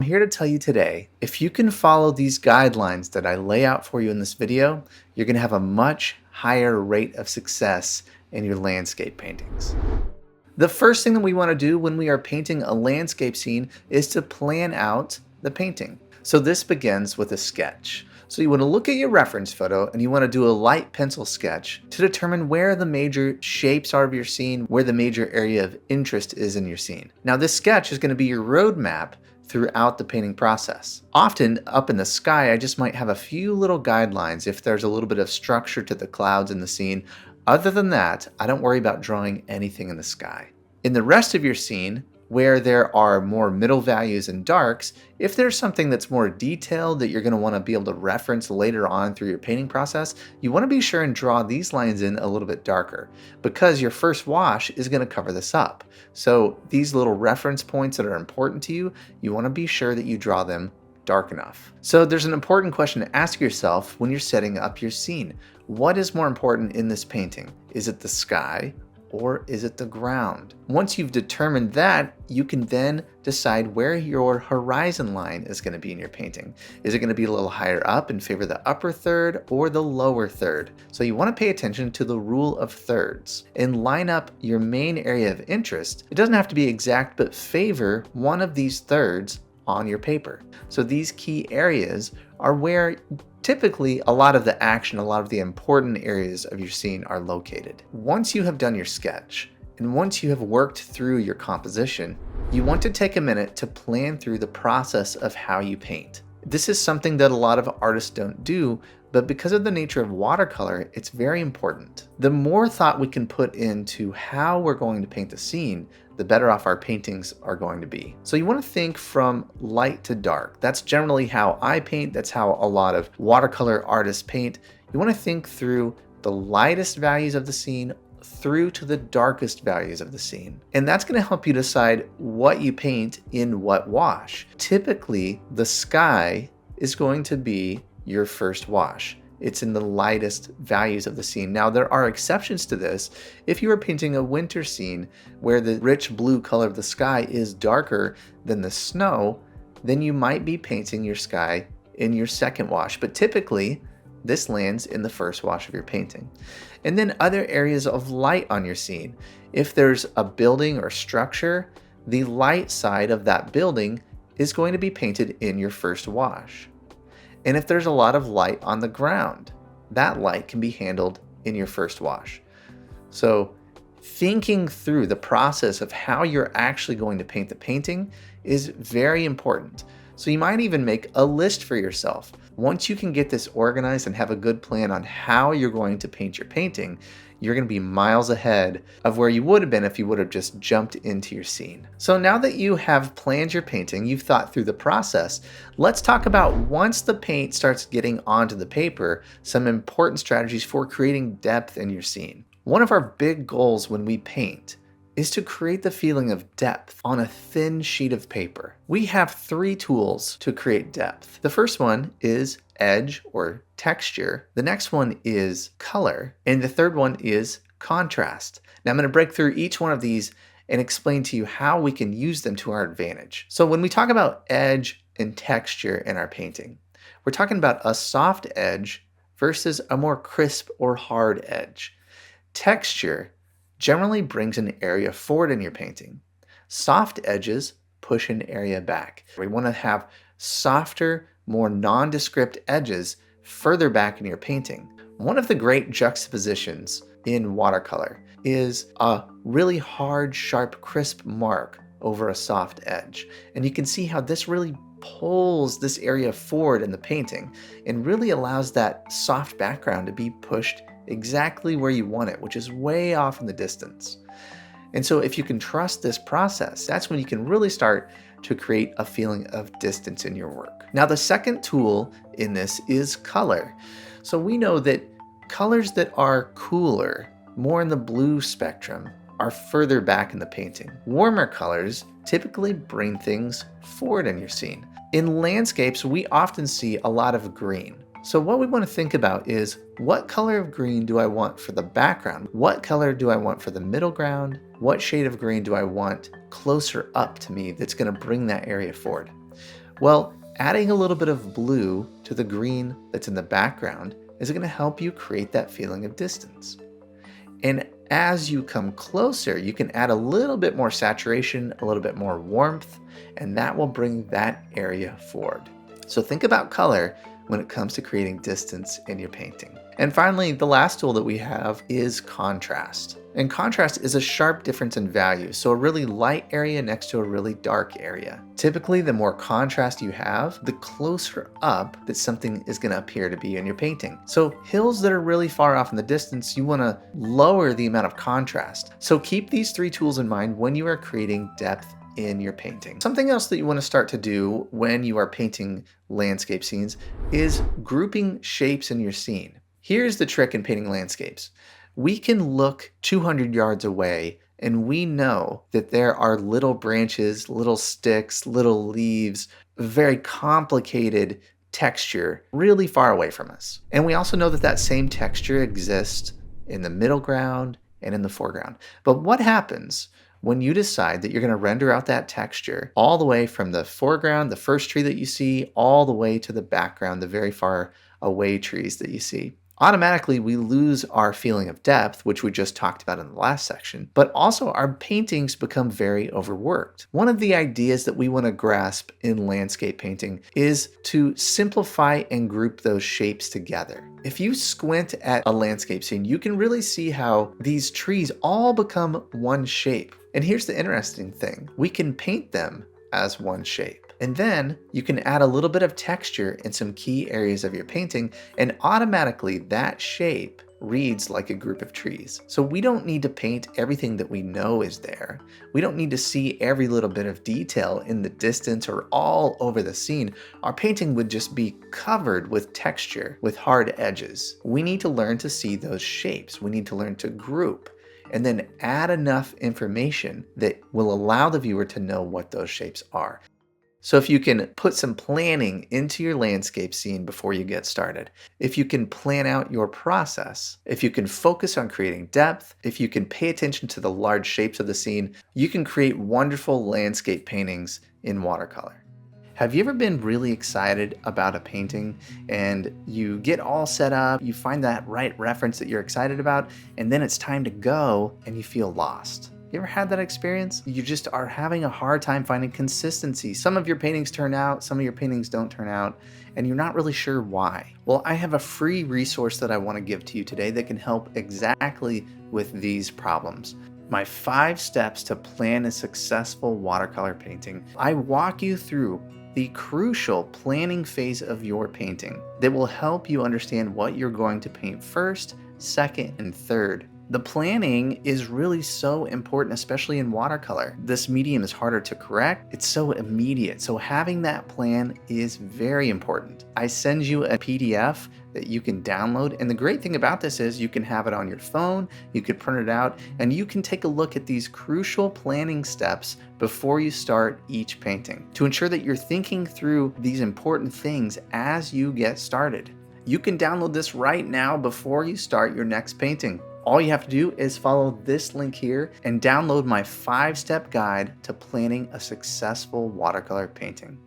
here to tell you today, if you can follow these guidelines that I lay out for you in this video, you're going to have a much higher rate of success in your landscape paintings. The first thing that we want to do when we are painting a landscape scene is to plan out the painting. So this begins with a sketch. So you want to look at your reference photo and you want to do a light pencil sketch to determine where the major shapes are of your scene, where the major area of interest is in your scene. Now this sketch is going to be your roadmap throughout the painting process. Often up in the sky, I just might have a few little guidelines if there's a little bit of structure to the clouds in the scene. Other than that, I don't worry about drawing anything in the sky. In the rest of your scene, where there are more middle values and darks, if there's something that's more detailed that you're going to want to be able to reference later on through your painting process, you want to be sure and draw these lines in a little bit darker because your first wash is going to cover this up. So these little reference points that are important to you, you want to be sure that you draw them dark enough. So there's an important question to ask yourself when you're setting up your scene. What is more important in this painting? Is it the sky? Or is it the ground? Once you've determined that, you can then decide where your horizon line is going to be in your painting. Is it going to be a little higher up in favor of the upper third or the lower third? So you want to pay attention to the rule of thirds and line up your main area of interest. It doesn't have to be exact, but favor one of these thirds on your paper. So these key areas are where typically a lot of the action, a lot of the important areas of your scene are located. Once you have done your sketch, and once you have worked through your composition, you want to take a minute to plan through the process of how you paint. This is something that a lot of artists don't do, but because of the nature of watercolor, it's very important. The more thought we can put into how we're going to paint the scene, the better off our paintings are going to be. So you want to think from light to dark. That's generally how I paint. That's how a lot of watercolor artists paint. You want to think through the lightest values of the scene through to the darkest values of the scene. And that's going to help you decide what you paint in what wash. Typically, the sky is going to be your first wash. It's in the lightest values of the scene. Now, there are exceptions to this. If you are painting a winter scene where the rich blue color of the sky is darker than the snow, then you might be painting your sky in your second wash. But typically, this lands in the first wash of your painting. And then other areas of light on your scene. If there's a building or structure, the light side of that building is going to be painted in your first wash. And if there's a lot of light on the ground, that light can be handled in your first wash. So thinking through the process of how you're actually going to paint the painting is very important. So you might even make a list for yourself. Once you can get this organized and have a good plan on how you're going to paint your painting, you're going to be miles ahead of where you would have been if you would have just jumped into your scene. So now that you have planned your painting, you've thought through the process, let's talk about once the paint starts getting onto the paper, some important strategies for creating depth in your scene. One of our big goals when we paint is to create the feeling of depth on a thin sheet of paper. We have 3 tools to create depth. The first one is edge or texture. The next one is color. And the third one is contrast. Now I'm going to break through each one of these and explain to you how we can use them to our advantage. So when we talk about edge and texture in our painting, we're talking about a soft edge versus a more crisp or hard edge. Texture generally brings an area forward in your painting. Soft edges push an area back. We want to have softer, more nondescript edges further back in your painting. One of the great juxtapositions in watercolor is a really hard, sharp, crisp mark over a soft edge. And you can see how this really pulls this area forward in the painting and really allows that soft background to be pushed exactly where you want it, which is way off in the distance. And so if you can trust this process, that's when you can really start to create a feeling of distance in your work. Now, the second tool in this is color. So we know that colors that are cooler, more in the blue spectrum, are further back in the painting. Warmer colors typically bring things forward in your scene. In landscapes, we often see a lot of green. So what we want to think about is, what color of green do I want for the background? What color do I want for the middle ground? What shade of green do I want closer up to me that's going to bring that area forward? Well, adding a little bit of blue to the green that's in the background is going to help you create that feeling of distance. And as you come closer, you can add a little bit more saturation, a little bit more warmth, and that will bring that area forward. So think about color when it comes to creating distance in your painting. And finally, the last tool that we have is contrast. And contrast is a sharp difference in value, so a really light area next to a really dark area. Typically, the more contrast you have, the closer up that something is going to appear to be in your painting. So hills that are really far off in the distance, you want to lower the amount of contrast. So keep these three tools in mind when you are creating depth in your painting. Something else that you want to start to do when you are painting landscape scenes is grouping shapes in your scene. Here's the trick in painting landscapes. We can look 200 yards away and we know that there are little branches, little sticks, little leaves, very complicated texture really far away from us. And we also know that that same texture exists in the middle ground and in the foreground. But what happens when you decide that you're going to render out that texture all the way from the foreground, the first tree that you see, all the way to the background, the very far away trees that you see? Automatically, we lose our feeling of depth, which we just talked about in the last section, but also our paintings become very overworked. One of the ideas that we want to grasp in landscape painting is to simplify and group those shapes together. If you squint at a landscape scene, you can really see how these trees all become one shape. And here's the interesting thing. We can paint them as one shape. And then you can add a little bit of texture in some key areas of your painting, and automatically that shape reads like a group of trees. So we don't need to paint everything that we know is there. We don't need to see every little bit of detail in the distance or all over the scene. Our painting would just be covered with texture, with hard edges. We need to learn to see those shapes. We need to learn to group and then add enough information that will allow the viewer to know what those shapes are. So if you can put some planning into your landscape scene before you get started, if you can plan out your process, if you can focus on creating depth, if you can pay attention to the large shapes of the scene, you can create wonderful landscape paintings in watercolor. Have you ever been really excited about a painting and you get all set up, you find that right reference that you're excited about, and then it's time to go and you feel lost? You ever had that experience? You just are having a hard time finding consistency. Some of your paintings turn out, some of your paintings don't turn out, and you're not really sure why. Well, I have a free resource that I want to give to you today that can help exactly with these problems. My 5 steps to plan a successful watercolor painting. I walk you through the crucial planning phase of your painting that will help you understand what you're going to paint first, second, and third. The planning is really so important, especially in watercolor. This medium is harder to correct. It's so immediate. So having that plan is very important. I send you a PDF that you can download. And the great thing about this is you can have it on your phone, you could print it out, and you can take a look at these crucial planning steps before you start each painting to ensure that you're thinking through these important things as you get started. You can download this right now before you start your next painting. All you have to do is follow this link here and download my 5-step guide to planning a successful watercolor painting.